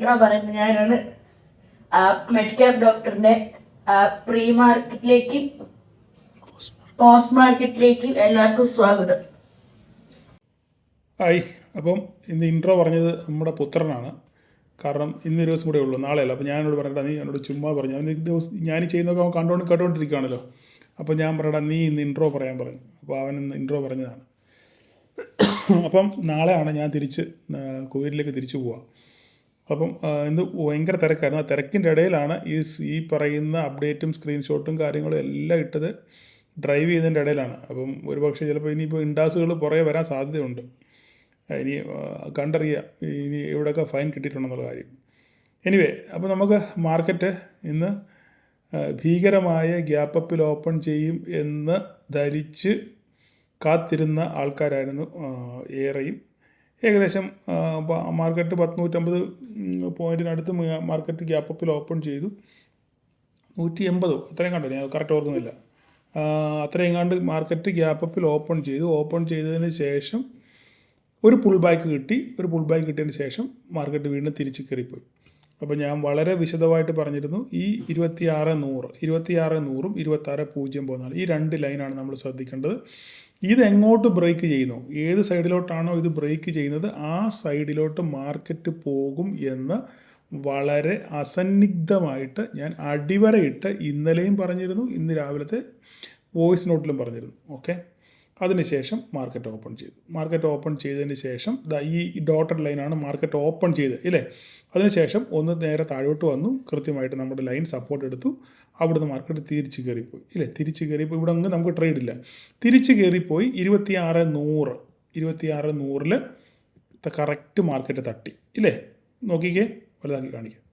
Intro പറയുന്നത് ഞാനാണ്. മെഡ്ക്യാപ് ഡോക്ടറിന്റെ പ്രീ മാർക്കറ്റിലേക്ക് പോസ്റ്റ് മാർക്കറ്റിലേക്ക് എല്ലാവർക്കും സ്വാഗതം. ഹായ്. അപ്പം ഇന്ന് ഇൻട്രോ പറഞ്ഞത് നമ്മുടെ പുത്രനാണ്. കാരണം ഇന്നൊരു ദിവസം കൂടെ ഉള്ളൂ, നാളെയല്ല. അപ്പോൾ ഞാനോട് പറയട്ടെ, നീ എന്നോട് ചുമ്മാ പറഞ്ഞു. അവൻ ദിവസം ഞാൻ ചെയ്യുന്നതൊക്കെ അവൻ കേട്ടോണ്ടിരിക്കുകയാണല്ലോ. അപ്പോൾ ഞാൻ പറയട്ടെ, നീ ഇന്ന് ഇൻട്രോ പറയാൻ പറഞ്ഞു. അപ്പോൾ അവൻ ഇന്ന് ഇൻട്രോ പറഞ്ഞതാണ്. അപ്പം നാളെയാണ് ഞാൻ തിരിച്ച് കുവൈറ്റിലേക്ക് തിരിച്ചു പോവാം. അപ്പം ഇന്ന് ഭയങ്കര തിരക്കായിരുന്നു. ആ തിരക്കിൻ്റെ ഇടയിലാണ് ഈ പറയുന്ന അപ്ഡേറ്റും സ്ക്രീൻഷോട്ടും കാര്യങ്ങളും എല്ലാം ഇട്ടത്. ഡ്രൈവ് ചെയ്തതിൻ്റെ ഇടയിലാണ്. അപ്പം ഒരുപക്ഷെ ചിലപ്പോൾ ഇനിയിപ്പോൾ ഇൻഡാസുകൾ പുറകെ വരാൻ സാധ്യതയുണ്ട്. ഇനി കണ്ടറിയാം ഇനി എവിടെയൊക്കെ ഫൈൻ കിട്ടിയിട്ടുണ്ടെന്നുള്ള കാര്യം. എനിവേ, അപ്പോൾ നമുക്ക് മാർക്കറ്റ് ഇന്ന് ഭീകരമായ ഗ്യാപ്പപ്പിൽ ഓപ്പൺ ചെയ്യും എന്ന് ധരിച്ച് കാത്തിരുന്ന ആൾക്കാരായിരുന്നു ഏറെയും. ഏകദേശം മാർക്കറ്റ് 150 പോയിൻറ്റിനടുത്ത് മാർക്കറ്റ് ഗ്യാപ്പപ്പിൽ ഓപ്പൺ ചെയ്തു. 180 അത്രയും കണ്ടു, ഞാൻ കറക്റ്റ് ഓർക്കുന്നില്ല. അത്രയും കണ്ട് മാർക്കറ്റ് ഗ്യാപ്പപ്പിൽ ഓപ്പൺ ചെയ്തു. ഓപ്പൺ ചെയ്തതിന് ശേഷം ഒരു പുൾ ബാക്ക് കിട്ടിയതിന് ശേഷം മാർക്കറ്റ് വീണ്ടും തിരിച്ച് കയറിപ്പോയി. അപ്പോൾ ഞാൻ വളരെ വിശദമായിട്ട് പറഞ്ഞിരുന്നു, ഈ 26.100 26.100 26.094 ഈ രണ്ട് ലൈനാണ് നമ്മൾ ശ്രദ്ധിക്കേണ്ടത്. ഇതെങ്ങോട്ട് ബ്രേക്ക് ചെയ്യുന്നു, ഏത് സൈഡിലോട്ടാണോ ഇത് ബ്രേക്ക് ചെയ്യുന്നത് ആ സൈഡിലോട്ട് മാർക്കറ്റ് പോകും എന്ന് വളരെ അസന്നിഗ്ധമായിട്ട് ഞാൻ അടിവരയിട്ട് ഇന്നലെയും പറഞ്ഞിരുന്നു, ഇന്ന് രാവിലത്തെ വോയിസ് നോട്ടിലും പറഞ്ഞിരുന്നു. ഓക്കെ, അതിനുശേഷം മാർക്കറ്റ് ഓപ്പൺ ചെയ്തതിന് ശേഷം ഈ ഡോട്ടഡ് ലൈനാണ് മാർക്കറ്റ് ഓപ്പൺ ചെയ്ത് ഇല്ലേ. അതിനുശേഷം ഒന്ന് നേരെ താഴോട്ട് വന്നു, കൃത്യമായിട്ട് നമ്മുടെ ലൈൻ സപ്പോർട്ട് എടുത്തു. അവിടുന്ന് മാർക്കറ്റ് തിരിച്ച് കയറിപ്പോയി ഇല്ലേ. ഇവിടെ അങ്ങ് നമുക്ക് ട്രേഡ് ഇല്ല. തിരിച്ച് കയറിപ്പോയി 26.100 കറക്റ്റ് മാർക്കറ്റ് തട്ടി ഇല്ലേ. നോക്കിക്കേ, വലുതാക്കി കാണിക്കാം.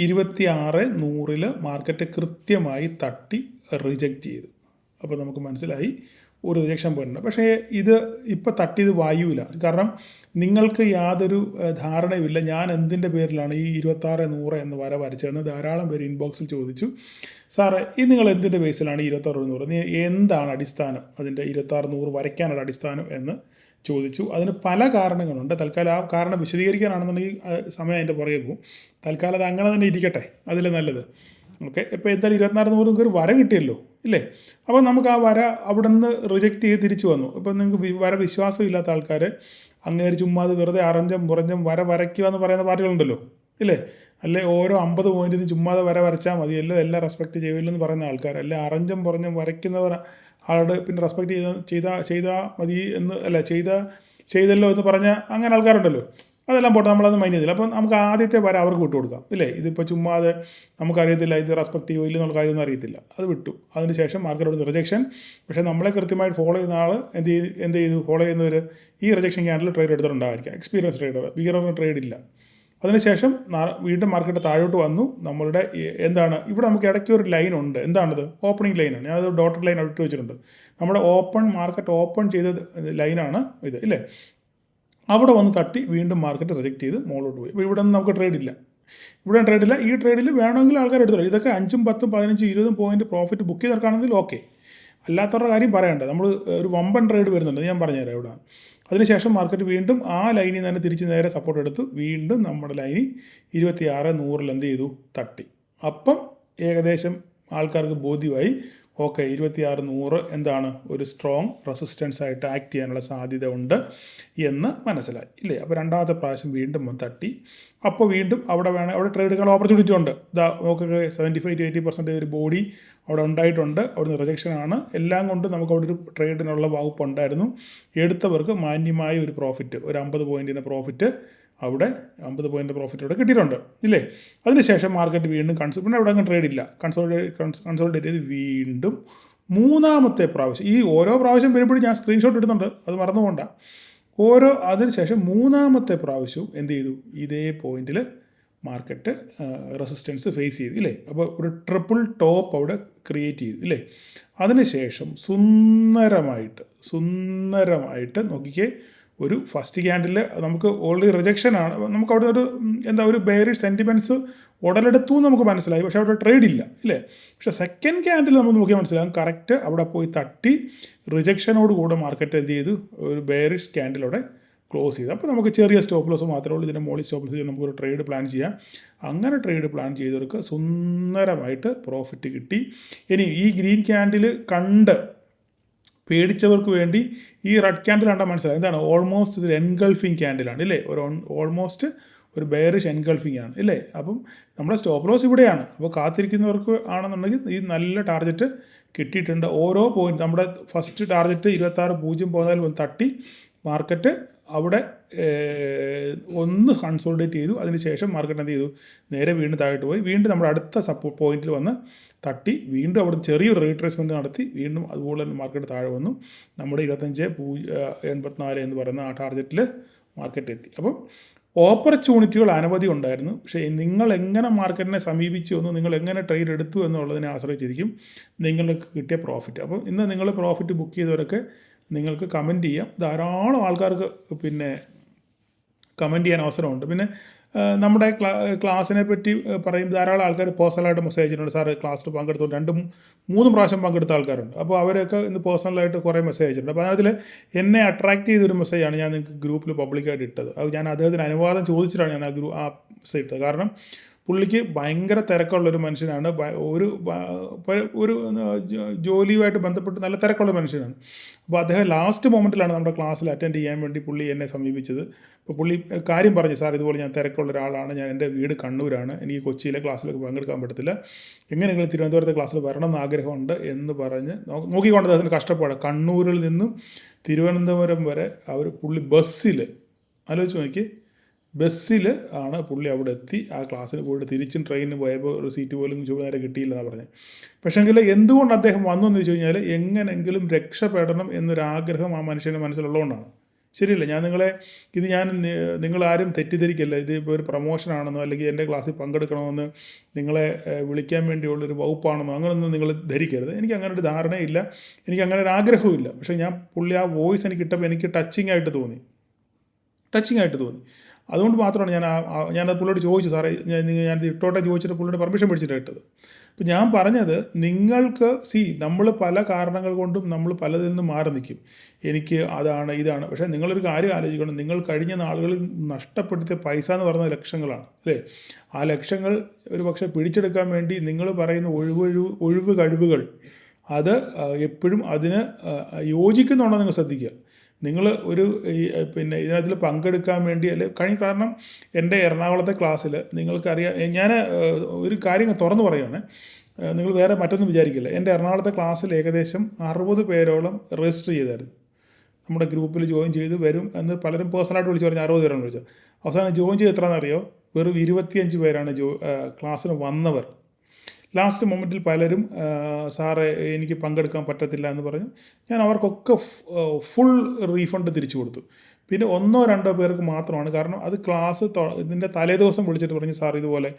26.100 മാർക്കറ്റ് കൃത്യമായി തട്ടി റിജക്റ്റ് ചെയ്തു. അപ്പോൾ നമുക്ക് മനസ്സിലായി ഒരു റിജക്ഷൻ പോയിട്ടുണ്ട്. പക്ഷേ ഇത് ഇപ്പോൾ തട്ടിയത് വായുവിലാണ്. കാരണം നിങ്ങൾക്ക് യാതൊരു ധാരണയുമില്ല ഞാൻ എന്തിൻ്റെ പേരിലാണ് ഈ 26.100 എന്ന് വരച്ചതെന്ന് ധാരാളം പേര് ഇൻബോക്സിൽ ചോദിച്ചു. സാറേ, ഇത് നിങ്ങൾ എന്തിൻ്റെ ബേസിലാണ് 26.100, എന്താണ് അടിസ്ഥാനം, അതിൻ്റെ 26.100 വരയ്ക്കാനുള്ള അടിസ്ഥാനം എന്ന് ചോദിച്ചു. അതിന് പല കാരണങ്ങളുണ്ട്. തൽക്കാലം ആ കാരണം വിശദീകരിക്കാനാണെന്നുണ്ടെങ്കിൽ സമയം അതിൻ്റെ പുറകെ പോകും. തൽക്കാലം അത് അങ്ങനെ തന്നെ ഇരിക്കട്ടെ, അതിൽ നല്ലത്. ഓക്കെ, ഇപ്പോൾ എന്തായാലും 26.100 ഒരു വര കിട്ടിയല്ലോ ഇല്ലേ. അപ്പോൾ നമുക്ക് ആ വര അവിടെ നിന്ന് റിജക്റ്റ് ചെയ്ത് തിരിച്ചു വന്നു. ഇപ്പോൾ നിങ്ങൾക്ക് വര വിശ്വാസമില്ലാത്ത ആൾക്കാർ അങ്ങേര് ചുമ്മാത് വെറുതെ അറഞ്ചം പുറഞ്ചം വരയ്ക്കുക എന്ന് പറയുന്ന പാർട്ടികളുണ്ടല്ലോ ഇല്ലേ. അല്ലെ ഓരോ 50 പോയിൻറ്റിന് ചുമ്മാതെ വരച്ചാൽ മതിയല്ലോ, എല്ലാം റെസ്പെക്റ്റ് ചെയ്യുമല്ലോ പറയുന്ന ആൾക്കാർ, അല്ലെ അറഞ്ചം പുറഞ്ഞം വരയ്ക്കുന്നവർ ആളുടെ പിന്നെ റെസ്പെക്റ്റ് ചെയ്താൽ മതി എന്ന് അല്ല ചെയ്തല്ലോ എന്ന് പറഞ്ഞ അങ്ങനെ ആൾക്കാരുണ്ടല്ലോ. അതെല്ലാം പോട്ടെ, നമ്മളത് മൈൻഡ് ചെയ്തില്ല. അപ്പം നമുക്ക് ആദ്യത്തെ വര അവർക്ക് വിട്ടുകൊടുക്കാം ഇല്ലേ. ഇതിപ്പോൾ ചുമ്മാതെ നമുക്കറിയത്തില്ല ഇത് റെസ്പെക്റ്റ് ചെയ്യുമോ ഇല്ലെന്നുള്ള കാര്യമൊന്നും അറിയത്തില്ല, അത് വിട്ടു. അതിനുശേഷം മാർക്കറ്റോട് റിജക്ഷൻ. പക്ഷേ നമ്മളെ കൃത്യമായിട്ട് ഫോളോ ചെയ്യുന്ന ആൾ എന്ത് ചെയ്തു, ഫോളോ ചെയ്യുന്നവർ ഈ റിജക്ഷൻ ക്യാൻഡിൽ ട്രേഡ് എടുത്തിട്ടുണ്ടായിരിക്കാം. എക്സ്പീരിയൻസ് ട്രേഡർ, ബിഗിനറിന് ട്രേഡ് ഇല്ല. അതിനുശേഷം വീണ്ടും മാർക്കറ്റ് താഴോട്ട് വന്നു. നമ്മളുടെ എന്താണ് ഇവിടെ നമുക്ക് ഇടയ്ക്ക് ഒരു ലൈൻ ഉണ്ട്. എന്താണത്? ഓപ്പണിംഗ് ലൈനാണ്. ഞാനത് ഡോട്ടഡ് ലൈൻ ഇട്ട് വെച്ചിട്ടുണ്ട്. നമ്മുടെ മാർക്കറ്റ് ഓപ്പൺ ചെയ്ത ലൈനാണ് ഇത് ഇല്ലേ. അവിടെ വന്ന് തട്ടി വീണ്ടും മാർക്കറ്റ് റിജക്റ്റ് ചെയ്ത് മുകളിലോട്ട് പോയി. അപ്പോൾ ഇവിടെ ഒന്നും നമുക്ക് ട്രേഡ് ഇല്ല. ഈ ട്രേഡിൽ വേണമെങ്കിൽ ആൾക്കാർ എടുത്തോളൂ. ഇതൊക്കെ 5, 10, 15, 20 പോയിൻറ്റ് പ്രോഫിറ്റ് ബുക്ക് ചെയ്തെടുക്കുകയാണെങ്കിൽ ഓക്കെ. അല്ലാത്തവരുടെ കാര്യം പറയണ്ട. നമ്മൾ ഒരു വമ്പൻ ട്രേഡ് വരുന്നുണ്ട്, ഞാൻ പറഞ്ഞുതരാം ഇവിടെ. അതിനുശേഷം മാർക്കറ്റ് വീണ്ടും ആ ലൈനിൽ നിന്ന് തന്നെ തിരിച്ച് നേരെ സപ്പോർട്ട് എടുത്തു. വീണ്ടും നമ്മുടെ ലൈനിൽ 26.100 എന്ത് ചെയ്തു, തട്ടി. അപ്പം ഏകദേശം ആൾക്കാർക്ക് ബോധ്യമായി, ഓക്കെ 26.100 എന്താണ് ഒരു സ്ട്രോങ് റെസിസ്റ്റൻസ് ആയിട്ട് ആക്ട് ചെയ്യാനുള്ള സാധ്യത ഉണ്ട് എന്ന് മനസ്സിലായി ഇല്ലേ. അപ്പോൾ രണ്ടാമത്തെ പ്രാവശ്യം വീണ്ടും തട്ടി. അപ്പോൾ വീണ്ടും അവിടെ ട്രേഡ് എടുക്കാനുള്ള ഓപ്പർച്യൂണിറ്റി ഉണ്ട്. നോക്കുക 75-80% ഒരു ബോഡി അവിടെ ഉണ്ടായിട്ടുണ്ട്. അവിടുന്ന് റിജക്ഷനാണ്. എല്ലാം കൊണ്ട് നമുക്ക് അവിടെ ഒരു ട്രേഡിനുള്ള വകുപ്പ് ഉണ്ടായിരുന്നു. എടുത്തവർക്ക് മാന്യമായ ഒരു പ്രോഫിറ്റ്, ഒരു 50 പോയിൻറ്റിൻ്റെ പ്രോഫിറ്റ് അവിടെ 50 പോയിൻറ്റ് പ്രോഫിറ്റ് അവിടെ കിട്ടിയിട്ടുണ്ട് ഇല്ലേ. അതിനുശേഷം മാർക്കറ്റ് വീണ്ടും പിന്നെ അവിടെ അങ്ങ് ട്രേഡ് ഇല്ല. കൺസോളിഡേറ്റ് ചെയ്ത് വീണ്ടും മൂന്നാമത്തെ പ്രാവശ്യം, ഈ ഓരോ പ്രാവശ്യം വരുമ്പോഴും ഞാൻ സ്ക്രീൻഷോട്ട് ഇടുന്നുണ്ട്, അത് മറന്നുകൊണ്ട. അതിനുശേഷം മൂന്നാമത്തെ പ്രാവശ്യവും എന്ത് ചെയ്തു, ഇതേ പോയിന്റിൽ മാർക്കറ്റ് റെസിസ്റ്റൻസ് ഫേസ് ചെയ്തു ഇല്ലേ. അപ്പോൾ ഒരു ട്രിപ്പിൾ ടോപ്പ് അവിടെ ക്രിയേറ്റ് ചെയ്തു ഇല്ലേ. അതിനുശേഷം സുന്ദരമായിട്ട് നോക്കിക്കേ, ഒരു ഫസ്റ്റ് ക്യാൻഡിൽ നമുക്ക് ഓൾറെഡി റിജക്ഷനാണ്. നമുക്ക് അവിടെ ഒരു ബെയറിഷ് സെൻറ്റിമെൻറ്റ്സ് ഉടലെടുത്തു നമുക്ക് മനസ്സിലായി. പക്ഷേ അവിടെ ട്രേഡ് ഇല്ല ഇല്ലേ. പക്ഷേ സെക്കൻഡ് ക്യാൻഡിൽ നമ്മൾ നോക്കിയാൽ മനസ്സിലാകും, കറക്റ്റ് അവിടെ പോയി തട്ടി റിജക്ഷനോട് കൂടെ മാർക്കറ്റ് എന്ത് ചെയ്തു, ഒരു ബെയറിഷ് ക്യാൻഡിലൂടെ ക്ലോസ് ചെയ്ത്. അപ്പോൾ നമുക്ക് ചെറിയ സ്റ്റോപ്പ് ലോസ് മാത്രമേ ഉള്ളൂ, ഇതിൻ്റെ മുകളിൽ സ്റ്റോപ്പ് ലോസ് ചെയ്ത് നമുക്കൊരു ട്രേഡ് പ്ലാൻ ചെയ്യാം. അങ്ങനെ ട്രേഡ് പ്ലാൻ ചെയ്തവർക്ക് സുന്ദരമായിട്ട് പ്രോഫിറ്റ് കിട്ടി. ഇനി ഈ ഗ്രീൻ ക്യാൻഡിൽ കണ്ട് പേടിച്ചവർക്ക് വേണ്ടി ഈ റെഡ് ക്യാൻഡിൽ കണ്ടാൽ മനസ്സിലായി എന്താണ്, ഓൾമോസ്റ്റ് ഇതൊരു എൻഗൾഫിങ് ക്യാൻഡിലാണ് ഇല്ലേ, ഓൾമോസ്റ്റ് ഒരു ബെയറിഷ് എൻഗൾഫിങ് ആണ് ഇല്ലേ. അപ്പം നമ്മുടെ സ്റ്റോപ്പ് ലോസ് ഇവിടെയാണ്. അപ്പോൾ കാത്തിരിക്കുന്നവർക്ക് ആണെന്നുണ്ടെങ്കിൽ ഈ നല്ല ടാർഗറ്റ് കിട്ടിയിട്ടുണ്ട്. ഓരോ പോയിന്റ് നമ്മുടെ ഫസ്റ്റ് ടാർഗറ്റ് 26.04 തട്ടി മാർക്കറ്റ് അവിടെ ഒന്ന് കൺസോളിഡേറ്റ് ചെയ്തു. അതിനുശേഷം മാർക്കറ്റ് എന്ത് ചെയ്തു, നേരെ വീണ്ടും താഴോട്ട് പോയി, വീണ്ടും നമ്മുടെ അടുത്ത സപ്പോർട്ട് പോയിന്റിൽ വന്ന് തട്ടി, വീണ്ടും അവിടെ ചെറിയൊരു റീട്രേസ്മെൻറ്റ് നടത്തി, വീണ്ടും അതുപോലെ തന്നെ മാർക്കറ്റ് താഴെ വന്നു. നമ്മുടെ 25.84 എന്ന് പറയുന്ന ആ ടാർഗറ്റിൽ മാർക്കറ്റ് എത്തി. അപ്പം ഓപ്പർച്യൂണിറ്റികൾ അനവധി ഉണ്ടായിരുന്നു. പക്ഷേ നിങ്ങൾ എങ്ങനെ മാർക്കറ്റിനെ സമീപിച്ചു എന്ന്, നിങ്ങൾ എങ്ങനെ ട്രേഡ് എടുത്തു എന്നുള്ളതിനെ ആശ്രയിച്ചിരിക്കും നിങ്ങൾക്ക് കിട്ടിയ പ്രോഫിറ്റ്. അപ്പോൾ ഇന്ന് നിങ്ങൾ പ്രോഫിറ്റ് ബുക്ക് ചെയ്തവരൊക്കെ നിങ്ങൾക്ക് കമൻറ്റ് ചെയ്യാം. ധാരാളം ആൾക്കാർക്ക് പിന്നെ കമൻറ്റ് ചെയ്യാൻ അവസരമുണ്ട്. പിന്നെ നമ്മുടെ ക്ലാസ്സിനെ പറ്റി പറയും ധാരാളം ആൾക്കാർ പേഴ്സണലായിട്ട് മെസ്സേജ് അയച്ചിട്ടുണ്ട്. സാറ് ക്ലാസ്സിൽ പങ്കെടുത്തു 2-3 പ്രാവശ്യം പങ്കെടുത്ത ആൾക്കാരുണ്ട്. അപ്പോൾ അവരൊക്കെ ഇന്ന് പേഴ്സണലായിട്ട് കുറേ മെസ്സേജ് അയച്ചിട്ടുണ്ട്. അപ്പോൾ അതിൽ എന്നെ അട്രാക്റ്റ് ചെയ്തൊരു മെസ്സേജാണ് ഞാൻ നിങ്ങൾക്ക് ഗ്രൂപ്പിൽ പബ്ലിക്കായിട്ട് ഇട്ടത്. അത് ഞാൻ അദ്ദേഹത്തിന് അനുവാദം ചോദിച്ചിട്ടാണ് ഞാൻ ആ മെസ്സേജ് ഇട്ടത്. കാരണം പുള്ളിക്ക് ഭയങ്കര തിരക്കുള്ളൊരു മനുഷ്യനാണ്, ഒരു ജോലിയുമായിട്ട് ബന്ധപ്പെട്ട് നല്ല തിരക്കുള്ള മനുഷ്യനാണ്. അപ്പോൾ അദ്ദേഹം ലാസ്റ്റ് മൊമെൻറ്റിലാണ് നമ്മുടെ ക്ലാസ്സിൽ അറ്റൻഡ് ചെയ്യാൻ വേണ്ടി പുള്ളി എന്നെ സമീപിച്ചത്. അപ്പോൾ പുള്ളി കാര്യം പറഞ്ഞു, സാർ ഇതുപോലെ ഞാൻ തിരക്കുള്ള ഒരാളാണ്, ഞാൻ എൻ്റെ വീട് കണ്ണൂരാണ്, എനിക്ക് കൊച്ചിയിലെ ക്ലാസ്സിലൊക്കെ പങ്കെടുക്കാൻ പറ്റത്തില്ല, എങ്ങനെയെങ്കിലും തിരുവനന്തപുരത്തെ ക്ലാസ്സിൽ വരണം എന്ന് ആഗ്രഹമുണ്ട് എന്ന് പറഞ്ഞ് നോക്കിക്കൊണ്ട് അദ്ദേഹത്തിന് കഷ്ടപ്പാട്. കണ്ണൂരിൽ നിന്നും തിരുവനന്തപുരം വരെ പുള്ളി ബസ്സിൽ, ആലോചിച്ച് നോക്കി, ബസ്സിൽ ആണ് പുള്ളി അവിടെ എത്തി. ആ ക്ലാസ്സിന് പോയിട്ട് തിരിച്ചും ട്രെയിനിന് പോയപ്പോൾ ഒരു സീറ്റ് പോലും നേരെ കിട്ടിയില്ലെന്നാണ് പറഞ്ഞത്. പക്ഷേങ്കിൽ എന്തുകൊണ്ട് അദ്ദേഹം വന്നു എന്ന് വെച്ച് കഴിഞ്ഞാൽ എങ്ങനെയെങ്കിലും രക്ഷപ്പെടണം എന്നൊരാഗ്രഹം ആ മനുഷ്യൻ്റെ മനസ്സിലുള്ളതുകൊണ്ടാണ്. ശരിയല്ല, നിങ്ങളാരും തെറ്റിദ്ധരിക്കല്ല, ഇത് ഇപ്പോൾ ഒരു പ്രൊമോഷനാണെന്നോ അല്ലെങ്കിൽ എൻ്റെ ക്ലാസ്സിൽ പങ്കെടുക്കണമെന്ന് നിങ്ങളെ വിളിക്കാൻ വേണ്ടിയുള്ളൊരു വകുപ്പാണെന്നോ അങ്ങനെയൊന്നും നിങ്ങൾ ധരിക്കരുത്. എനിക്ക് അങ്ങനെ ഒരു ധാരണയില്ല, എനിക്ക് അങ്ങനെ ഒരു ആഗ്രഹവും ഇല്ല. പക്ഷേ പുള്ളി ആ വോയിസ് എനിക്ക് കിട്ടുമ്പോൾ എനിക്ക് ടച്ചിങ് ആയിട്ട് തോന്നി. അതുകൊണ്ട് മാത്രമാണ് ഞാനത് പുള്ളിയോട് ചോദിച്ചു, സാറേ ഞാനിത് ഇട്ടോട്ടെ ചോദിച്ചിട്ട് പുള്ളിയുടെ പെർമിഷൻ മേടിച്ചിട്ട് ഇട്ടത്. അപ്പോൾ ഞാൻ പറഞ്ഞത്, നിങ്ങൾക്ക് നമ്മൾ പല കാരണങ്ങൾ കൊണ്ടും നമ്മൾ പലതിൽ നിന്നും മാറി നിൽക്കും. എനിക്ക് അതാണ് ഇതാണ്. പക്ഷേ നിങ്ങളൊരു കാര്യം ആലോചിക്കണം, നിങ്ങൾ കഴിഞ്ഞ നാളുകളിൽ നഷ്ടപ്പെടുത്തിയ പൈസ എന്ന് പറയുന്നത് ലക്ഷങ്ങളാണ് അല്ലേ. ആ ലക്ഷങ്ങൾ ഒരു പക്ഷേ പിടിച്ചെടുക്കാൻ വേണ്ടി നിങ്ങൾ പറയുന്ന ഒഴിവ് കഴിവുകൾ അത് എപ്പോഴും അതിന് യോജിക്കുന്നുണ്ടോ നിങ്ങൾ ശ്രദ്ധിക്കുക. നിങ്ങൾ പിന്നെ ഇതിനകത്തിൽ പങ്കെടുക്കാൻ വേണ്ടി കാരണം എൻ്റെ എറണാകുളത്തെ ക്ലാസ്സിൽ നിങ്ങൾക്കറിയാം, ഞാൻ ഒരു കാര്യം തുറന്നു പറയുകയാണ്, നിങ്ങൾ വേറെ മറ്റൊന്നും വിചാരിക്കില്ല. എൻ്റെ എറണാകുളത്തെ ക്ലാസ്സിൽ ഏകദേശം 60 പേരോളം രജിസ്റ്റർ ചെയ്തായിരുന്നു. നമ്മുടെ ഗ്രൂപ്പിൽ ജോയിൻ ചെയ്ത് വരും എന്ന് പലരും പേഴ്സണലായിട്ട് വിളിച്ച് പറഞ്ഞ് 60 പേരാണ് വിളിച്ചത്. അവസാനം ജോയിൻ ചെയ്ത് എത്രയാണെന്നറിയോ, വെറും 25 പേരാണ് ക്ലാസ്സിന് വന്നവർ. ലാസ്റ്റ് മൊമെൻറ്റിൽ പലരും സാറേ എനിക്ക് പങ്കെടുക്കാൻ പറ്റത്തില്ല എന്ന് പറഞ്ഞു. ഞാൻ അവർക്കൊക്കെ ഫുൾ റീഫണ്ട് തിരിച്ചു കൊടുത്തു. പിന്നെ 1-2 പേർക്ക് മാത്രമാണ്, കാരണം അത് ക്ലാസ് ഇതിൻ്റെ തലേദിവസം വിളിച്ചിട്ട് പറഞ്ഞു, സാർ ഇതുപോലെ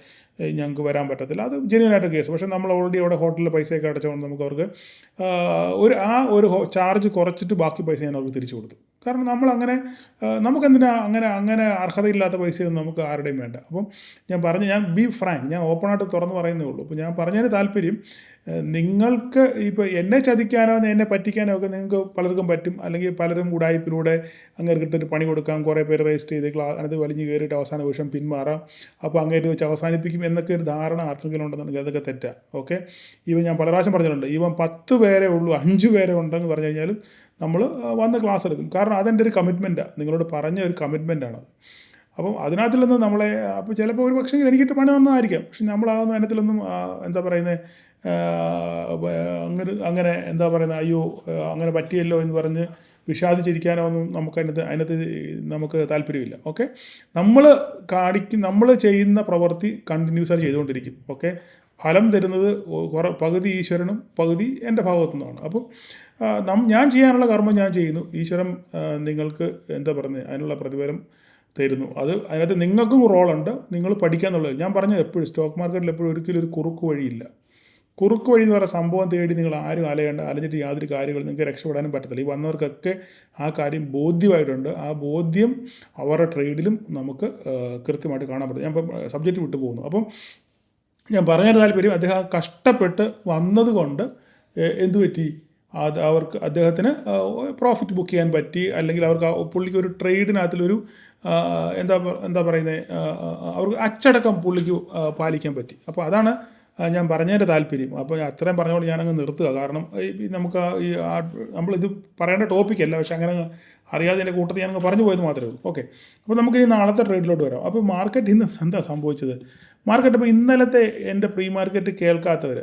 ഞങ്ങൾക്ക് വരാൻ പറ്റത്തില്ല. അത് ജെന്യുവനായിട്ട് കേസ്. പക്ഷേ നമ്മൾ ഓൾറെഡി അവിടെ ഹോട്ടലിൽ പൈസയൊക്കെ അടച്ചുകൊണ്ട് നമുക്ക് അവർക്ക് ഒരു ചാർജ് കുറച്ചിട്ട് ബാക്കി പൈസ ഞാൻ അവർക്ക് തിരിച്ചു കൊടുത്തു. കാരണം നമുക്കെന്തിനാ അങ്ങനെ അർഹതയില്ലാത്ത പൈസയൊന്നും നമുക്ക് ആരുടെയും വേണ്ട. അപ്പം ഞാൻ ബി ഫ്രാങ്ക്, ഞാൻ ഓപ്പണായിട്ട് തുറന്ന് പറയുന്നേ ഉള്ളൂ. അപ്പോൾ ഞാൻ പറഞ്ഞതിന് താല്പര്യം, നിങ്ങൾക്ക് ഇപ്പോൾ എന്നെ ചതിക്കാനോ എന്നെ പറ്റിക്കാനോ ഒക്കെ നിങ്ങൾക്ക് പലർക്കും പറ്റും. അല്ലെങ്കിൽ പലരും ഉടായ്പിലൂടെ അങ്ങേർക്കിട്ടൊരു പണി കൊടുക്കാം, കുറേ പേര് രജിസ്റ്റർ ചെയ്ത് അതിനകത്ത് വലിഞ്ഞ് കയറിയിട്ട് അവസാന വർഷം പിന്മാറാം, അപ്പോൾ അങ്ങേറ്റ് വെച്ച് അവസാനിപ്പിക്കും എന്നൊക്കെ ഒരു ധാരണ ആർക്കെങ്കിലും ഉണ്ടെന്നുണ്ടെങ്കിൽ അതൊക്കെ തെറ്റാണ്. ഓക്കെ, ഞാൻ പല പ്രാവശ്യം പറഞ്ഞിട്ടുണ്ട്, 10 പേരേ ഉള്ളൂ, 5 പേരെ ഉണ്ടെന്ന് പറഞ്ഞു കഴിഞ്ഞാലും നമ്മൾ വന്ന് ക്ലാസ് എടുക്കും. കാരണം അതെൻ്റെ ഒരു കമ്മിറ്റ്മെൻറ്റാണ്, നിങ്ങളോട് പറഞ്ഞ ഒരു കമ്മിറ്റ്മെൻറ്റാണത്. അപ്പം അതിനകത്തിലൊന്നും അപ്പോൾ ചിലപ്പോൾ ഒരു പക്ഷേ എനിക്കിട്ട് പണി വന്നതായിരിക്കാം. പക്ഷെ നമ്മളാകുന്ന അതിനകത്തിലൊന്നും എന്താ പറയുന്നത്, അങ്ങനെ എന്താ പറയുന്നത്, അയ്യോ അങ്ങനെ പറ്റിയല്ലോ എന്ന് പറഞ്ഞ് വിഷാദിച്ചിരിക്കാനോ ഒന്നും അതിനകത്ത് നമുക്ക് താല്പര്യമില്ല. ഓക്കെ, നമ്മൾ ചെയ്യുന്ന പ്രവൃത്തി കണ്ടിന്യൂസ് ആയി ചെയ്തുകൊണ്ടിരിക്കും. ഓക്കെ, ഫലം തരുന്നത് പകുതി ഈശ്വരനും പകുതി എൻ്റെ ഭാഗത്തു നിന്നാണ്. അപ്പോൾ ഞാൻ ചെയ്യാനുള്ള കർമ്മം ഞാൻ ചെയ്യുന്നു, ഈശ്വരൻ നിങ്ങൾക്ക് എന്താ പറയുന്നത് അതിനുള്ള പ്രതിഫലം തരുന്നു. അതിനകത്ത് നിങ്ങൾക്കും റോളുണ്ട്, നിങ്ങൾ പഠിക്കാന്നുള്ളത്. ഞാൻ പറഞ്ഞത് എപ്പോഴും സ്റ്റോക്ക് മാർക്കറ്റിൽ എപ്പോഴും ഒരിക്കലും ഒരു കുറുക്ക് വഴിയില്ല. കുറുക്ക് വഴി എന്ന് പറയുന്ന സംഭവം തേടി നിങ്ങൾ ആരും അലഞ്ഞിട്ട് യാതൊരു കാര്യങ്ങളും നിങ്ങൾക്ക് രക്ഷപ്പെടാനും പറ്റത്തില്ല. ഈ വന്നവർക്കൊക്കെ ആ കാര്യം ബോധ്യമായിട്ടുണ്ട്. ആ ബോധ്യം അവരുടെ ട്രേഡിലും നമുക്ക് കൃത്യമായിട്ട് കാണാൻ പറ്റും. ഞാൻ ഇപ്പം സബ്ജക്റ്റ് വിട്ടു പോകുന്നു. അപ്പം ഞാൻ പറഞ്ഞ താല്പര്യം, അദ്ദേഹം കഷ്ടപ്പെട്ട് വന്നതുകൊണ്ട് എന്തു പറ്റി, അത് അദ്ദേഹത്തിന് പ്രോഫിറ്റ് ബുക്ക് ചെയ്യാൻ പറ്റി, അല്ലെങ്കിൽ അവർക്ക് പുള്ളിക്ക് ഒരു ട്രേഡിനകത്തിലൊരു എന്താ പറയുന്നത്, അവർക്ക് അച്ചടക്കം പുള്ളിക്ക് പാലിക്കാൻ പറ്റി. അപ്പോൾ അതാണ് ഞാൻ പറഞ്ഞതിൻ്റെ താല്പര്യം. അപ്പോൾ അത്രയും പറഞ്ഞുകൊണ്ട് ഞാനങ്ങ് നിർത്തുക. കാരണം നമുക്ക് നമ്മളിത് പറയേണ്ട ടോപ്പിക്കല്ല, പക്ഷെ അങ്ങനെ അറിയാതെ എൻ്റെ കൂട്ടത്തിൽ ഞാനങ്ങ് പറഞ്ഞു പോയത് മാത്രമേ ഉള്ളൂ. ഓക്കെ, അപ്പോൾ നമുക്കിനി നാളത്തെ ട്രേഡിലോട്ട് വരാം. അപ്പോൾ മാർക്കറ്റ് ഇന്ന് എന്താ സംഭവിച്ചത്? മാർക്കറ്റ് ഇപ്പോൾ ഇന്നലത്തെ എൻ്റെ പ്രീ മാർക്കറ്റ് കേൾക്കാത്തവർ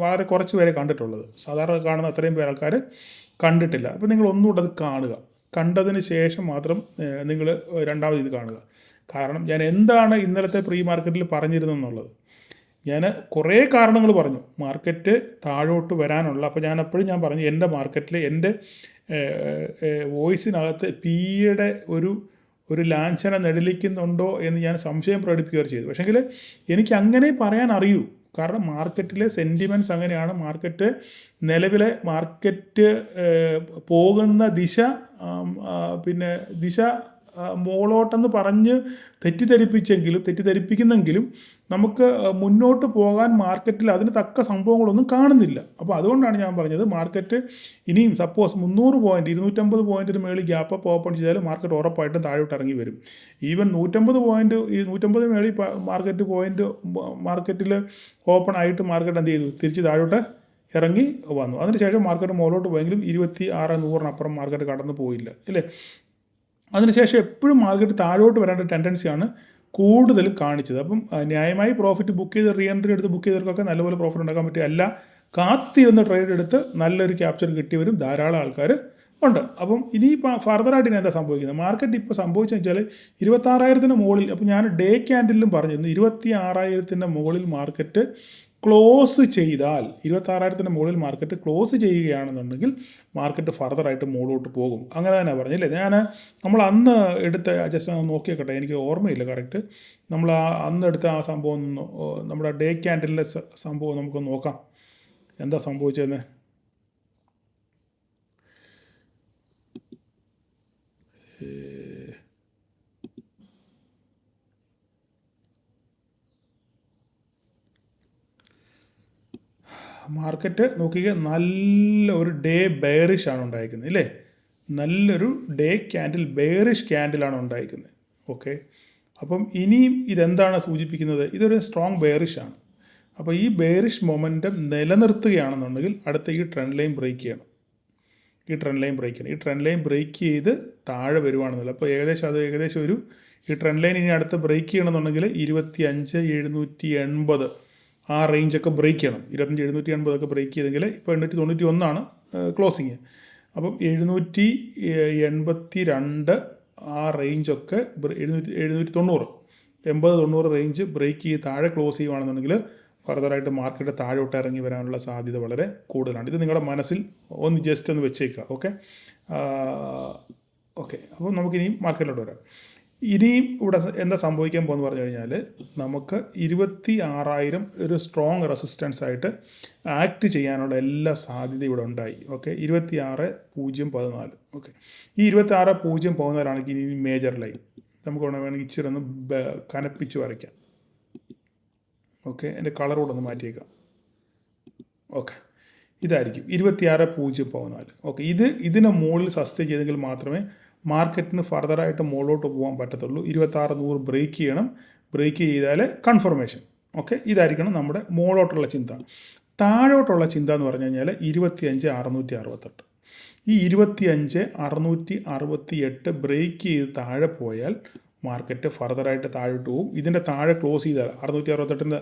വളരെ കുറച്ച് പേരെ കണ്ടിട്ടുള്ളത്. സാധാരണ കാണുന്ന അത്രയും പേര് ആൾക്കാർ കണ്ടിട്ടില്ല. അപ്പോൾ നിങ്ങൾ ഒന്നുകൂടെ അത് കാണുക. കണ്ടതിന് ശേഷം മാത്രം നിങ്ങൾ രണ്ടാമത് ഇത് കാണുക. കാരണം ഞാൻ എന്താണ് ഇന്നലത്തെ പ്രീ മാർക്കറ്റിൽ പറഞ്ഞിരുന്നെന്നുള്ളത് ഞാൻ കുറേ കാരണങ്ങൾ പറഞ്ഞു. മാർക്കറ്റ് താഴോട്ട് വരാനുള്ള, അപ്പോൾ ഞാൻ പറഞ്ഞു എൻ്റെ മാർക്കറ്റിൽ എൻ്റെ വോയിസിനകത്ത് പിയുടെ ഒരു ലാഞ്ചന നെടലിക്കുന്നുണ്ടോ എന്ന് ഞാൻ സംശയം പ്രകടിപ്പിക്കുകയും ചെയ്തു. പക്ഷേങ്കിൽ എനിക്ക് അങ്ങനെ പറയാൻ അറിയൂ. കാരണം മാർക്കറ്റിലെ സെൻറ്റിമെൻറ്റ്സ് അങ്ങനെയാണ്. നിലവിലെ മാർക്കറ്റ് പോകുന്ന ദിശ മോളോട്ടെന്ന് പറഞ്ഞ് തെറ്റിദ്ധരിപ്പിക്കുന്നെങ്കിലും നമുക്ക് മുന്നോട്ട് പോകാൻ മാർക്കറ്റിൽ അതിന് തക്ക സംഭവങ്ങളൊന്നും കാണുന്നില്ല. അപ്പോൾ അതുകൊണ്ടാണ് ഞാൻ പറഞ്ഞത് മാർക്കറ്റ് ഇനിയും സപ്പോസ് 300 പോയിൻറ്റ് 250 പോയിൻറ്റിന് മേളിൽ ഗ്യാപ്പ് അപ്പ് ഓപ്പൺ ചെയ്താൽ മാർക്കറ്റ് ഉറപ്പായിട്ടും താഴോട്ട് ഇറങ്ങി വരും. ഈവൻ 150 പോയിൻറ്റ് 150 മേളിൽ മാർക്കറ്റിൽ ഓപ്പൺ ആയിട്ട് മാർക്കറ്റ് എന്ത് ചെയ്തു? തിരിച്ച് താഴോട്ട് ഇറങ്ങി വന്നു. അതിനുശേഷം മാർക്കറ്റ് മുകളിലോട്ട് പോയെങ്കിലും 26,100 മാർക്കറ്റ് കടന്നു പോയില്ല, അല്ലേ? അതിനുശേഷം എപ്പോഴും മാർക്കറ്റ് താഴോട്ട് വരേണ്ട ടെൻഡൻസിയാണ് കൂടുതൽ കാണിച്ചത്. അപ്പം ന്യായമായി പ്രോഫിറ്റ് ബുക്ക് ചെയ്ത് റീ എൻട്രി എടുത്ത് ബുക്ക് ചെയ്തവർക്കൊക്കെ നല്ലപോലെ പ്രോഫിറ്റ് ഉണ്ടാക്കാൻ പറ്റും. അല്ല, കാത്തിരുന്ന് ട്രേഡ് എടുത്ത് നല്ലൊരു ക്യാപ്ചർ കിട്ടിയവരും ധാരാളം ആൾക്കാർ ഉണ്ട്. അപ്പം ഇനിയിപ്പോൾ ഫർദറായിട്ട് ഇനി എന്താ സംഭവിക്കുന്നത്? മാർക്കറ്റ് ഇപ്പോൾ സംഭവിച്ചെന്ന് വെച്ചാൽ 26,000 മുകളിൽ, അപ്പോൾ ഞാൻ ഡേ ക്യാൻഡിലും പറഞ്ഞിരുന്നു 26,000 മുകളിൽ മാർക്കറ്റ് ക്ലോസ് ചെയ്താൽ, 26,000 മുകളിൽ മാർക്കറ്റ് ക്ലോസ് ചെയ്യുകയാണെന്നുണ്ടെങ്കിൽ മാർക്കറ്റ് ഫർദറായിട്ട് മുകളിലോട്ട് പോകും. അങ്ങനെ തന്നെ പറഞ്ഞില്ലേ? നമ്മൾ അന്ന് എടുത്ത ജസ്റ്റ് നോക്കിയേക്കട്ടെ, എനിക്ക് ഓർമ്മയില്ല കറക്റ്റ്. നമ്മൾ അന്ന് എടുത്ത ആ സംഭവം, നമ്മുടെ ഡേ ക്യാൻഡലിലെ സംഭവം നമുക്ക് നോക്കാം, എന്താ സംഭവിച്ചതെന്ന്. മാർക്കറ്റ് നോക്കിക്കുക, നല്ലൊരു ഡേ ബെയറിഷ് ആണ് ഉണ്ടായിരിക്കുന്നത്, ഇല്ലേ? നല്ലൊരു ഡേ ക്യാൻഡിൽ, ബെയറിഷ് ക്യാൻഡിലാണ് ഉണ്ടായിരിക്കുന്നത്. ഓക്കെ, അപ്പം ഇനിയും ഇതെന്താണ് സൂചിപ്പിക്കുന്നത്? ഇതൊരു സ്ട്രോങ് ബെയറിഷ് ആണ്. അപ്പോൾ ഈ ബെയറിഷ് മൊമെൻറ്റം നിലനിർത്തുകയാണെന്നുണ്ടെങ്കിൽ അടുത്ത ഈ ട്രെൻഡ് ലൈൻ ബ്രേക്ക് ചെയ്യണം. ഈ ട്രെൻഡ് ലൈൻ ബ്രേക്ക് ചെയ്ത് താഴെ വരുവാണെന്നുള്ളത്. അപ്പോൾ ഏകദേശം ഒരു ഈ ട്രെൻഡ് ലൈൻ ഇനി അടുത്ത് ബ്രേക്ക് ചെയ്യണമെന്നുണ്ടെങ്കിൽ 25,780 ആ റേഞ്ചൊക്കെ ബ്രേക്ക് ചെയ്യണം. 25,780 ബ്രേക്ക് ചെയ്തെങ്കിൽ ഇപ്പോൾ 891 ക്ലോസിങ്. അപ്പം 782 ആ റേഞ്ചൊക്കെ 790 80-90 റേഞ്ച് ബ്രേക്ക് ചെയ്ത് താഴെ ക്ലോസ് ചെയ്യുകയാണെന്നുണ്ടെങ്കിൽ ഫർദറായിട്ട് മാർക്കറ്റ് താഴോട്ട് ഇറങ്ങി വരാനുള്ള സാധ്യത വളരെ കൂടുതലാണ്. ഇത് നിങ്ങളുടെ മനസ്സിൽ ജസ്റ്റ് ഒന്ന് വെച്ചേക്കുക. ഓക്കെ, അപ്പോൾ നമുക്കിനിയും മാർക്കറ്റിലോട്ട് വരാം. ഇനിയും ഇവിടെ എന്താ സംഭവിക്കാൻ പോകുമെന്ന് പറഞ്ഞു കഴിഞ്ഞാൽ, നമുക്ക് 26,000 ഒരു സ്ട്രോങ് റെസിസ്റ്റൻസ് ആയിട്ട് ആക്ട് ചെയ്യാനുള്ള എല്ലാ സാധ്യതയും ഇവിടെ ഉണ്ടായി. ഓക്കെ, 26,014. ഓക്കെ, ഈ 26,014 ഇനി മേജർ ലൈൻ. നമുക്ക് വേണമെങ്കിൽ ഇച്ചിരി ഒന്ന് കനപ്പിച്ച് വരയ്ക്കാം. ഓക്കെ, എൻ്റെ കളർ കൂടെ ഒന്ന് മാറ്റിയേക്കാം. ഓക്കെ, ഇതായിരിക്കും 26,014. ഓക്കെ, ഇതിന് മുകളിൽ സസ്റ്റെയിൻ ചെയ്തെങ്കിൽ മാത്രമേ മാർക്കറ്റിന് ഫർദറായിട്ട് മുകളിലോട്ട് പോകാൻ പറ്റത്തുള്ളൂ. 26,100 ബ്രേക്ക് ചെയ്യണം. ബ്രേക്ക് ചെയ്താൽ കൺഫർമേഷൻ. ഓക്കെ, ഇതായിരിക്കണം നമ്മുടെ മുകളിലോട്ടുള്ള ചിന്ത. താഴോട്ടുള്ള ചിന്ത എന്ന് പറഞ്ഞു കഴിഞ്ഞാൽ 25,668. ഈ 25,668 ബ്രേക്ക് ചെയ്ത് താഴെ പോയാൽ മാർക്കറ്റ് ഫർദറായിട്ട് താഴോട്ട് പോകും. ഇതിൻ്റെ താഴെ ക്ലോസ് ചെയ്താൽ 668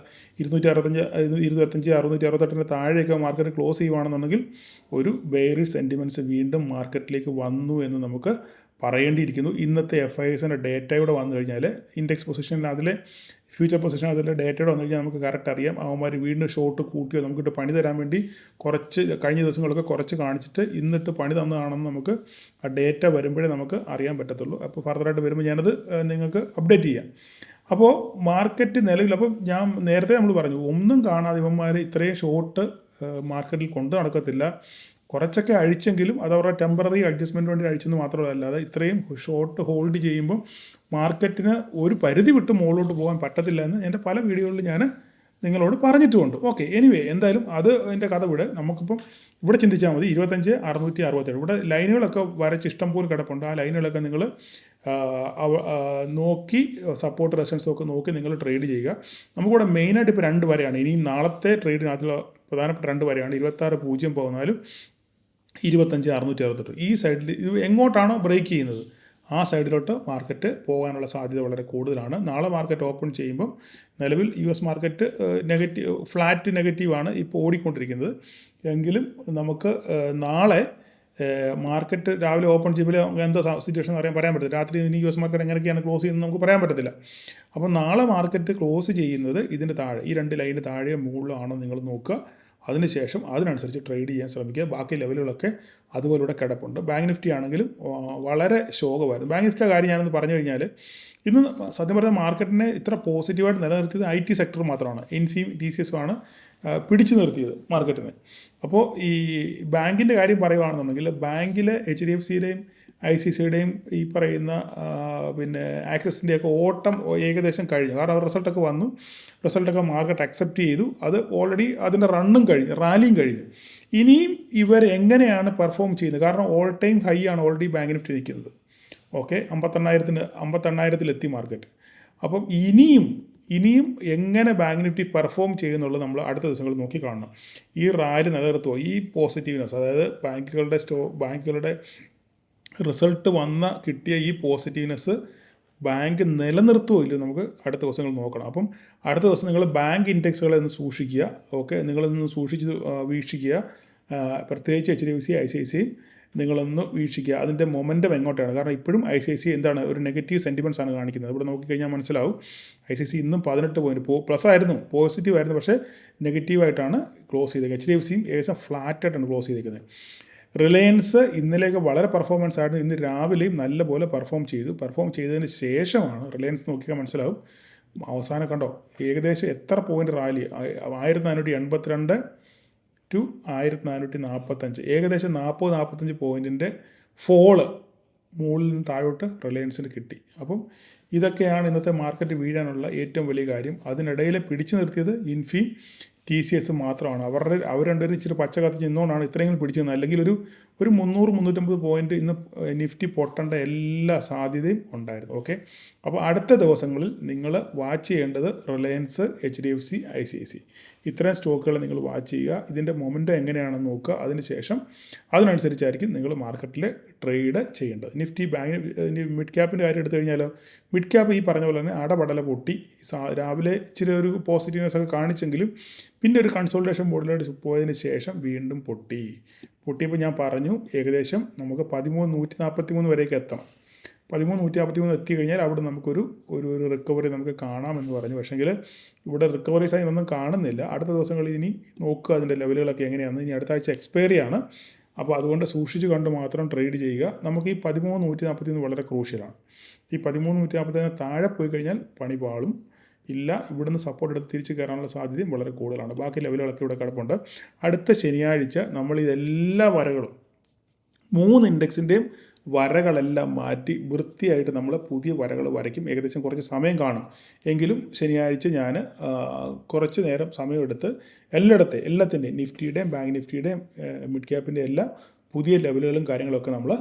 668 താഴെയൊക്കെ മാർക്കറ്റ് ക്ലോസ് ചെയ്യുകയാണെന്നുണ്ടെങ്കിൽ ഒരു ബെയറിഷ് സെൻറ്റിമെൻറ്റ്സ് വീണ്ടും മാർക്കറ്റിലേക്ക് വന്നു എന്ന് നമുക്ക് പറയേണ്ടിയിരിക്കുന്നു. ഇന്നത്തെ FISൻ്റെ ഡേറ്റയുടെ വന്നു കഴിഞ്ഞാൽ, ഇൻഡെക്സ് പൊസിഷനിൽ അതിലെ ഫ്യൂച്ചർ പൊസിഷൻ അതിലെ ഡേറ്റയുടെ വന്നു കഴിഞ്ഞാൽ നമുക്ക് കറക്റ്റ് അറിയാം. അവന്മാർ വീണ്ടും ഷോർട്ട് കൂട്ടിയോ നമുക്കിട്ട് പണി തരാൻ വേണ്ടി കഴിഞ്ഞ ദിവസങ്ങളൊക്കെ കുറച്ച് കാണിച്ചിട്ട് ഇന്നിട്ട് പണി തന്നതാണെന്ന് നമുക്ക് ആ ഡേറ്റ വരുമ്പോഴേ നമുക്ക് അറിയാൻ പറ്റത്തുള്ളൂ. അപ്പോൾ ഫർദറായിട്ട് വരുമ്പോൾ ഞാനത് നിങ്ങൾക്ക് അപ്ഡേറ്റ് ചെയ്യാം. അപ്പോൾ മാർക്കറ്റ് നിലവിൽ, അപ്പം ഞാൻ നേരത്തെ നമ്മൾ പറഞ്ഞു, ഒന്നും കാണാതെ ഇവന്മാർ ഇത്രയും ഷോർട്ട് മാർക്കറ്റിൽ കൊണ്ട് നടക്കത്തില്ല. കുറച്ചൊക്കെ അഴിച്ചെങ്കിലും അത് അവരുടെ ടെമ്പററി അഡ്ജസ്റ്റ്മെൻറ്റ് വേണ്ടി അഴിച്ചെന്ന് മാത്രമല്ലാതെ ഇത്രയും ഷോർട്ട് ഹോൾഡ് ചെയ്യുമ്പോൾ മാർക്കറ്റിന് ഒരു പരിധി വിട്ട് മുകളിലോട്ട് പോകാൻ പറ്റത്തില്ല എന്ന് എൻ്റെ പല വീഡിയോകളിൽ ഞാൻ നിങ്ങളോട് പറഞ്ഞിട്ടുമുണ്ട്. ഓക്കെ, എനിവേ എന്തായാലും അത് അതിൻ്റെ കഥ വിട്. നമുക്കിപ്പം ഇവിടെ ചിന്തിച്ചാൽ മതി 25,667. ഇവിടെ ലൈനുകളൊക്കെ വരച്ച് ഇഷ്ടം പോലെ കിടപ്പുണ്ട്. ആ ലൈനുകളൊക്കെ നിങ്ങൾ നോക്കി സപ്പോർട്ട് റെസിസ്റ്റൻസും ഒക്കെ നോക്കി നിങ്ങൾ ട്രേഡ് ചെയ്യുക. നമുക്കിവിടെ മെയിനായിട്ട് ഇപ്പോൾ 2 വരെയാണ്. ഇനിയും നാളത്തെ ട്രേഡിനകത്തുള്ള പ്രധാനപ്പെട്ട 2 വരെയാണ് 26,014 25,668. ഈ സൈഡിൽ ഇത് എങ്ങോട്ടാണോ ബ്രേക്ക് ചെയ്യുന്നത് ആ സൈഡിലോട്ട് മാർക്കറ്റ് പോകാനുള്ള സാധ്യത വളരെ കൂടുതലാണ്. നാളെ മാർക്കറ്റ് ഓപ്പൺ ചെയ്യുമ്പം നിലവിൽ US മാർക്കറ്റ് ഫ്ലാറ്റ് നെഗറ്റീവാണ് ഇപ്പോൾ ഓടിക്കൊണ്ടിരിക്കുന്നത്. എങ്കിലും നമുക്ക് നാളെ മാർക്കറ്റ് രാവിലെ ഓപ്പൺ ചെയ്യുമ്പോൾ എന്താ സിറ്റുവേഷൻ പറയാൻ പറ്റില്ല. രാത്രി ഇനി US മാർക്കറ്റ് എങ്ങനെയൊക്കെയാണ് ക്ലോസ് ചെയ്യുന്നത് നമുക്ക് പറയാൻ പറ്റത്തില്ല. അപ്പോൾ നാളെ മാർക്കറ്റ് ക്ലോസ് ചെയ്യുന്നത് ഇതിൻ്റെ താഴെ, ഈ 2 ലൈന് താഴെ മുകളിലോ ആണോ നിങ്ങൾ നോക്കുക. അതിനുശേഷം അതിനനുസരിച്ച് ട്രേഡ് ചെയ്യാൻ ശ്രമിക്കുക. ബാക്കി ലെവലുകളൊക്കെ അതുപോലെ ഇവിടെ കിടപ്പുണ്ട്. ബാങ്ക് നിഫ്റ്റി ആണെങ്കിലും വളരെ ശോകമായിരുന്നു. ബാങ്ക് നിഫ്റ്റിയുടെ കാര്യം ഞാനൊന്ന് പറഞ്ഞു കഴിഞ്ഞാൽ, ഇന്ന് സത്യം പറഞ്ഞാൽ മാർക്കറ്റിനെ ഇത്ര പോസിറ്റീവായിട്ട് നിലനിർത്തിയത് IT സെക്ടർ മാത്രമാണ്. ഇൻഫീം TCS ആണ് പിടിച്ചു നിർത്തിയത് മാർക്കറ്റിനെ. അപ്പോൾ ഈ ബാങ്കിൻ്റെ കാര്യം പറയുകയാണെന്നുണ്ടെങ്കിൽ ബാങ്കിൽ HDFCയുടെയും ICICIയുടെയും ഈ പറയുന്ന പിന്നെ ആക്സിസിൻ്റെയൊക്കെ ഓട്ടം ഏകദേശം കഴിഞ്ഞു. കാരണം റിസൾട്ടൊക്കെ വന്നു, റിസൾട്ടൊക്കെ മാർക്കറ്റ് അക്സെപ്റ്റ് ചെയ്തു. അത് ഓൾറെഡി അതിൻ്റെ റണ്ണും കഴിഞ്ഞു, റാലിയും കഴിഞ്ഞു. ഇനിയും ഇവർ എങ്ങനെയാണ് പെർഫോം ചെയ്യുന്നത്? കാരണം ഓൾ ടൈം ഹൈ ആണ് ഓൾറെഡി ബാങ്ക് നിഫ്റ്റി നിൽക്കുന്നത്. Okay, 58,000 market. അപ്പം ഇനിയും എങ്ങനെ ബാങ്ക് നിഫ്റ്റി പെർഫോം ചെയ്യുന്നുള്ളത് നമ്മൾ അടുത്ത ദിവസങ്ങൾ നോക്കി കാണണം. ഈ റാലി നിലനിർത്തുമോ, ഈ പോസിറ്റീവ്നെസ്, അതായത് ബാങ്കുകളുടെ റിസൾട്ട് കിട്ടിയ ഈ പോസിറ്റീവ്നെസ് ബാങ്ക് നിലനിർത്തുമോ ഇല്ലയോ നമുക്ക് അടുത്ത ദിവസങ്ങൾ നോക്കണം. അപ്പം അടുത്ത ദിവസം നിങ്ങൾ ബാങ്ക് ഇൻഡെക്സുകളെ ഒന്ന് സൂക്ഷിക്കുക. ഓക്കെ, നിങ്ങളൊന്ന് സൂക്ഷിച്ച് വീക്ഷിക്കുക. പ്രത്യേകിച്ച് HDFC ICICI നിങ്ങളൊന്ന് വീക്ഷിക്കുക, അതിൻ്റെ മൊമെൻറ്റം എങ്ങോട്ടാണ്. കാരണം ഇപ്പോഴും ICICI എന്താണ് ഒരു നെഗറ്റീവ് സെൻറ്റിമെൻറ്റ്സ് ആണ് കാണിക്കുന്നത്. ഇവിടെ നോക്കിക്കഴിഞ്ഞാൽ മനസ്സിലാവും. ICICI ഇന്നും 18 പോയിൻറ്റ് പ്ലസ് ആയിരുന്നു, പോസിറ്റീവ് ആയിരുന്നു, പക്ഷേ നെഗറ്റീവായിട്ടാണ് ക്ലോസ് ചെയ്തത്. HDFCയും ഏകദേശം ഫ്ലാറ്റായിട്ടാണ് ക്ലോസ് ചെയ്തിരിക്കുന്നത്. റിലയൻസ് ഇന്നലെയൊക്കെ വളരെ പെർഫോമൻസ് ആയിരുന്നു. ഇന്ന് രാവിലെയും നല്ലപോലെ പെർഫോം ചെയ്തതിന് ശേഷമാണ് റിലയൻസ് നോക്കിയാൽ മനസ്സിലാവും. അവസാനം കണ്ടോ ഏകദേശം എത്ര പോയിൻറ്റ് റാലി, 1482 to 1445, ഏകദേശം 40-45 പോയിൻറ്റിൻ്റെ ഫോള് മുകളിൽ നിന്ന് താഴോട്ട് റിലയൻസിന് കിട്ടി. അപ്പം ഇതൊക്കെയാണ് ഇന്നത്തെ മാർക്കറ്റ് വീഴാനുള്ള ഏറ്റവും വലിയ കാര്യം. അതിനിടയിൽ പിടിച്ചു നിർത്തിയത് ഇൻഫീം TCS മാത്രമാണ്. അവർ രണ്ടുപേരും ഇച്ചിരി പച്ച കത്തിച്ച് നിന്നുകൊണ്ടാണ് ഇത്രയും പിടിച്ചു നിന്നത്. അല്ലെങ്കിൽ ഒരു 300-350 പോയിൻറ്റ് ഇന്ന് നിഫ്റ്റി പൊട്ടേണ്ട എല്ലാ സാധ്യതയും ഉണ്ടായിരുന്നു. ഓക്കെ, അപ്പോൾ അടുത്ത ദിവസങ്ങളിൽ നിങ്ങൾ വാച്ച് ചെയ്യേണ്ടത് റിലയൻസ്, HDFC, ICICI ഇത്രയും സ്റ്റോക്കുകൾ നിങ്ങൾ വാച്ച് ചെയ്യുക. ഇതിൻ്റെ മൊമെൻറ്റം എങ്ങനെയാണെന്ന് നോക്കുക. അതിനുശേഷം അതിനനുസരിച്ചായിരിക്കും നിങ്ങൾ മാർക്കറ്റിൽ ട്രേഡ് ചെയ്യേണ്ടത്. നിഫ്റ്റി മിഡ് ക്യാപ്പിൻ്റെ കാര്യം എടുത്തു കഴിഞ്ഞാൽ മിഡ് ക്യാപ്പ് ഈ പറഞ്ഞ പോലെ തന്നെ അടപടല പൊട്ടി. രാവിലെ ഇച്ചിരി ഒരു പോസിറ്റീവ്നെസ് ഒക്കെ കാണിച്ചെങ്കിലും പിന്നെ ഒരു കൺസോൾട്ടേഷൻ മോഡിലോട്ട് പോയതിന് ശേഷം വീണ്ടും പൊട്ടിയപ്പോൾ ഞാൻ പറഞ്ഞു ഏകദേശം നമുക്ക് 13,143 വരെയൊക്കെ എത്തണം. 13,143 എത്തിക്കഴിഞ്ഞാൽ അവിടെ നമുക്കൊരു റിക്കവറി നമുക്ക് കാണാമെന്ന് പറഞ്ഞു. പക്ഷേങ്കിൽ ഇവിടെ റിക്കവറി സൈൻ ഒന്നും കാണുന്നില്ല. അടുത്ത ദിവസങ്ങളിൽ ഇനി നോക്കുക അതിൻ്റെ ലെവലുകളൊക്കെ എങ്ങനെയാണെന്ന്. ഇനി അടുത്ത ആഴ്ച എക്സ്പയറി ആണ്. അപ്പോൾ അതുകൊണ്ട് സൂക്ഷിച്ച് കണ്ട് മാത്രം ട്രേഡ് ചെയ്യുക. നമുക്ക് ഈ 13,143 വളരെ ക്രൂഷ്യലാണ്. ഈ 13,143 താഴെ പോയി കഴിഞ്ഞാൽ പണി പാളും. ഇല്ല, ഇവിടുന്ന് സപ്പോർട്ട് എടുത്ത് തിരിച്ച് കയറാനുള്ള സാധ്യതയും വളരെ കൂടുതലാണ്. ബാക്കി ലെവലുകളൊക്കെ ഇവിടെ കിടപ്പുണ്ട്. അടുത്ത ശനിയാഴ്ച നമ്മൾ ഇതെല്ലാ വരകളും 3 ഇൻഡെക്സിൻ്റെയും വരകളെല്ലാം മാറ്റി വൃത്തിയായിട്ട് നമ്മൾ പുതിയ വരകൾ വരയ്ക്കും. ഏകദേശം കുറച്ച് സമയം കാണും. എങ്കിലും ശനിയാഴ്ച ഞാൻ കുറച്ച് നേരം സമയമെടുത്ത് എല്ലാത്തിൻ്റെയും നിഫ്റ്റിയുടെയും ബാങ്ക് നിഫ്റ്റിയുടെയും മിഡ് ക്യാപ്പിൻ്റെ എല്ലാം പുതിയ ലെവലുകളും കാര്യങ്ങളൊക്കെ നമ്മൾ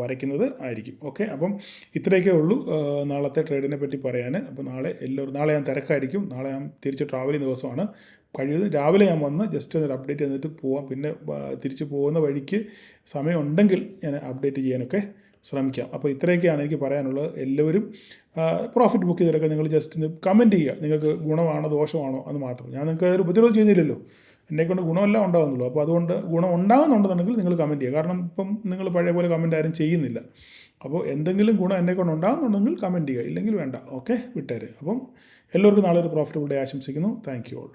വരയ്ക്കുന്നത് ആയിരിക്കും. ഓക്കെ, അപ്പം ഇത്രയൊക്കെ ഉള്ളൂ നാളത്തെ ട്രേഡിനെ പറ്റി പറയാൻ. അപ്പോൾ നാളെ ഞാൻ തിരക്കായിരിക്കും. നാളെ ഞാൻ തിരിച്ച് ട്രാവലിംഗ് ദിവസമാണ്. കഴിയുന്നത് രാവിലെ ഞാൻ വന്ന് ജസ്റ്റ് ഒരു അപ്ഡേറ്റ് ചെയ്തിട്ട് പോവാം. പിന്നെ തിരിച്ച് പോകുന്ന വഴിക്ക് സമയമുണ്ടെങ്കിൽ ഞാൻ അപ്ഡേറ്റ് ചെയ്യാനൊക്കെ ശ്രമിക്കാം. അപ്പോൾ ഇത്രയൊക്കെയാണ് എനിക്ക് പറയാനുള്ളത്. എല്ലാവരും പ്രോഫിറ്റ് ബുക്ക് ചെയ്തിട്ടൊക്കെ നിങ്ങൾ ജസ്റ്റ് കമൻറ്റ് ചെയ്യുക. നിങ്ങൾക്ക് ഗുണമാണോ ദോഷമാണോ അത് മാത്രം. ഞാൻ നിങ്ങൾക്ക് ഒരു ഉപദ്രവം ചെയ്യുന്നില്ലല്ലോ. എന്നെക്കൊണ്ട് ഗുണമെല്ലാം ഉണ്ടാകുന്നുള്ളൂ. അപ്പോൾ അതുകൊണ്ട് ഗുണം ഉണ്ടാകുന്നുണ്ടെന്നുണ്ടെങ്കിൽ നിങ്ങൾ കമൻറ്റ് ചെയ്യുക. കാരണം ഇപ്പം നിങ്ങൾ പഴയ പോലെ കമൻറ്റ് ആരും ചെയ്യുന്നില്ല. അപ്പോൾ എന്തെങ്കിലും ഗുണം എന്നെക്കൊണ്ട് ഉണ്ടാകുന്നുണ്ടെങ്കിൽ കമൻറ്റ് ചെയ്യുക, ഇല്ലെങ്കിൽ വേണ്ട. ഓക്കെ, വിട്ടേര്. അപ്പം എല്ലാവർക്കും നാളെ ഒരു പ്രോഫിറ്റബിൾ ഡേ ആശംസിക്കുന്നു. Thank you all.